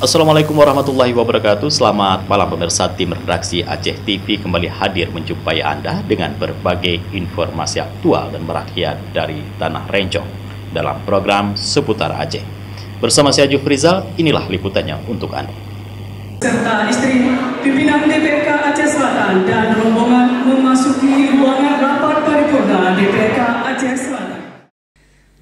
Assalamualaikum warahmatullahi wabarakatuh. Selamat malam pemirsa, tim redaksi Aceh TV kembali hadir menjumpai Anda dengan berbagai informasi aktual dan merakyat dari Tanah Rencong dalam program Seputar Aceh. Bersama saya Jufrizal, inilah liputannya untuk Anda. Serta istri pimpinan DPRK Aceh Selatan dan rombongan memasuki ruangan rapat paripurna DPRK Aceh Selatan.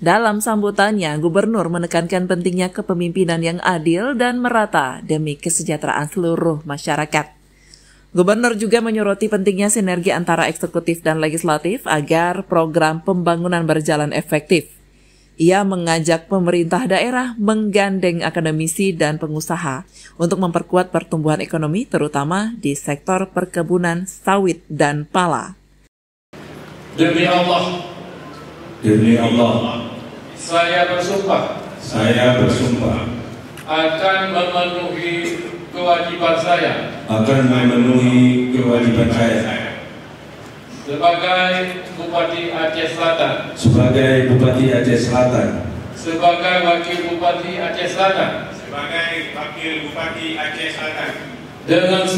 Dalam sambutannya, Gubernur menekankan pentingnya kepemimpinan yang adil dan merata demi kesejahteraan seluruh masyarakat. Gubernur juga menyoroti pentingnya sinergi antara eksekutif dan legislatif agar program pembangunan berjalan efektif. Ia mengajak pemerintah daerah menggandeng akademisi dan pengusaha untuk memperkuat pertumbuhan ekonomi terutama di sektor perkebunan, sawit, dan pala. Demi Allah, saya bersumpah akan memenuhi kewajiban saya sebagai Bupati Aceh Selatan, sebagai Wakil Bupati Aceh Selatan, dengan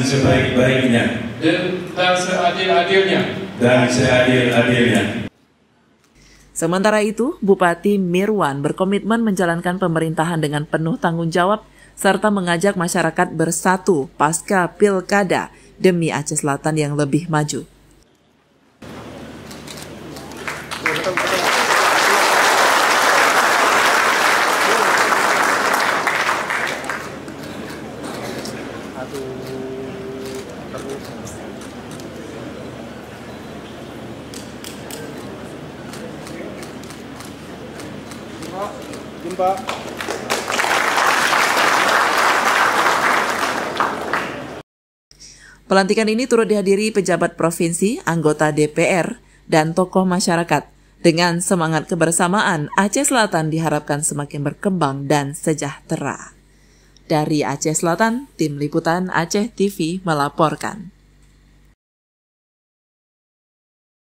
sebaik-baiknya dan seadil-adilnya. Sementara itu, Bupati Mirwan berkomitmen menjalankan pemerintahan dengan penuh tanggung jawab serta mengajak masyarakat bersatu pasca Pilkada demi Aceh Selatan yang lebih maju. Pelantikan ini turut dihadiri pejabat provinsi, anggota DPR, dan tokoh masyarakat. Dengan semangat kebersamaan, Aceh Selatan diharapkan semakin berkembang dan sejahtera. Dari Aceh Selatan, tim liputan Aceh TV melaporkan.